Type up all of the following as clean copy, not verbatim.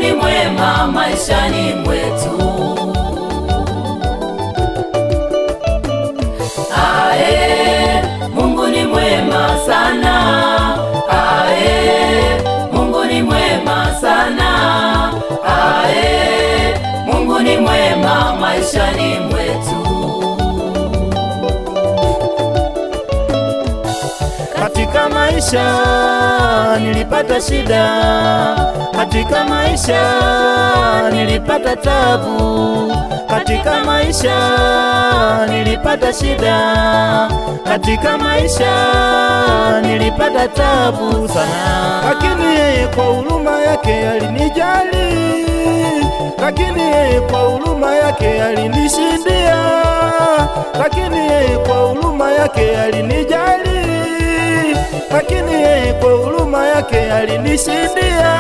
ni mwema maishani mwetu. Ae, Mungu ni mwema sana. Ae, Mungu ni mwema sana. Ae, Mungu ni mwema maishani mwetu. Katika maisha nilipata shida, katika maisha nilipata tabu, katika maisha nilipata shida, katika maisha nilipata tabu sana. Lakini yeye kwa huruma yake alinijali, lakini yeye kwa huruma yake alinishindia, lakini yeye kwa huruma yake alinijali, lakini yeye kwa huruma yake alinishindia.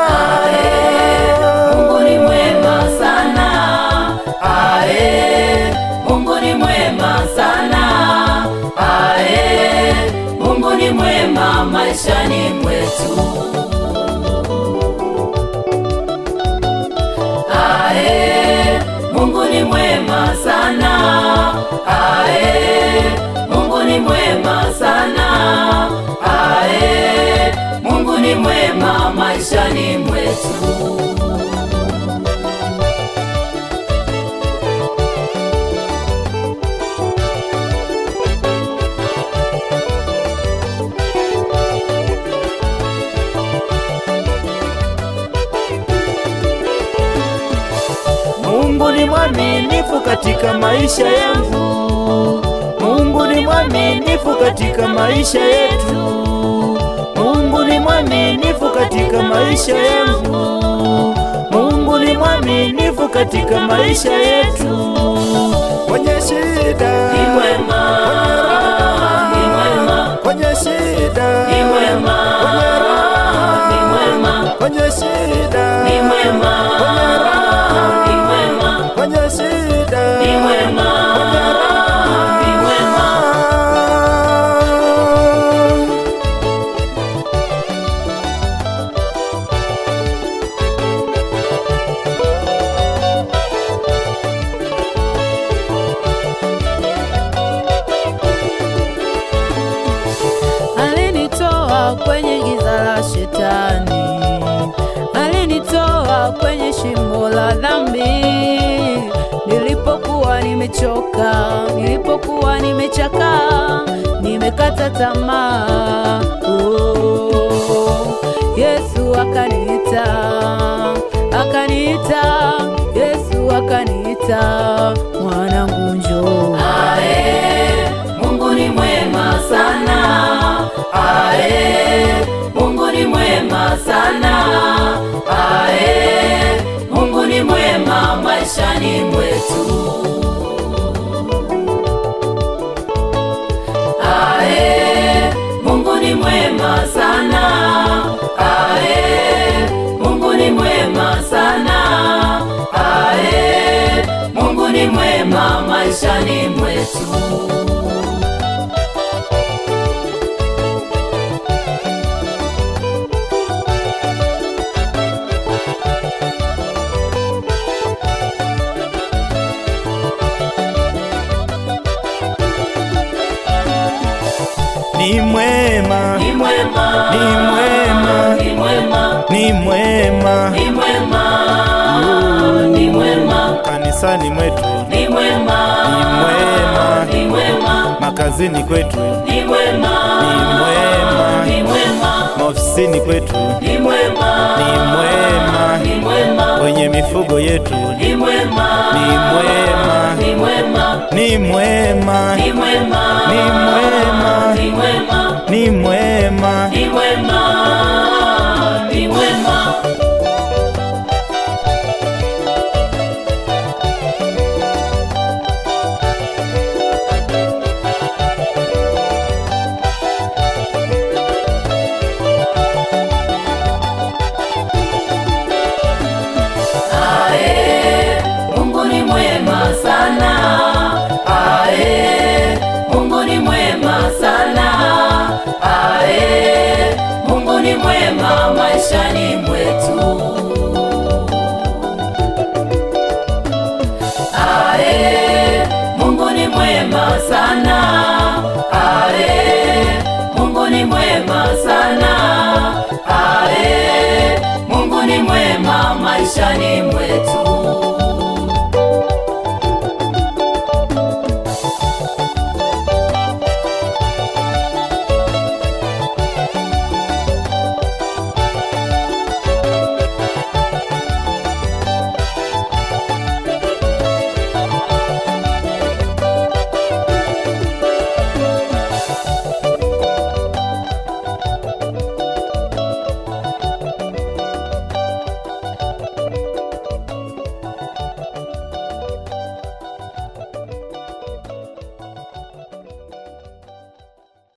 Ae, Mungu ni mwema sana. Ae, Mungu ni mwema sana. Ae, Mungu ni mwema maishani mwetu. Ae, Mungu ni mwema sana. Ae, Mungu ni mwema sana. Ae, Mungu ni mwema maishani mwetu. Mungu ni mwaminifu katika maisha yangu, Mungu ni mwaminifu katika maisha yetu, Mungu ni mwaminifu katika maisha yangu, Mungu ni mwaminifu katika maisha yetu. Kwenye shida Ni mwema, ni mwema. kwenye shida Ni mwema, ni mwema. kwenye shida Ni mwema, ni mwema. kwenye shida Ni mwema, ni mwema. Alinitoa kwenye giza la shetani, alinitoa kwenye shimo la dhambi. Nilipokuwa nimechoka, nilipokuwa nimechoka, nimekata tamaa, Yesu akaniita, akaniita, Yesu akaniita, mwanangu njoo. Ae, Mungu ni mwema sana. Ae, Mungu ni mwema sana. Ae, Mungu ni mwema maishani mwetu. Ae, Mungu ni mwema sana. Ae, Mungu ni mwema sana. Ae, Mungu ni mwema maishani mwetu. ni mwema, Ni mwema, ni mwema, ni mwema, ni mwema, ni mwema, ni mwema. kanisani mwetu, Ni mwema, ni mwema, ni mwema, makazini kwetu, ni mwema, ni mwema, ni mwema, maofisini kwetu, ni mwema, ni mwema, ni mwema, kwenye mifugo yetu, ni mwema, ni mwema, ni mwema, ni mwema, ni mwema, ni mwema, ni mwema, ni mwema. ni mwema, ni mwema. Ae, Mungu ni mwema sana. Ae, Mungu ni mwema sana. Ae, Mungu ni mwema maishani mwetu. mwema maishani mwetu.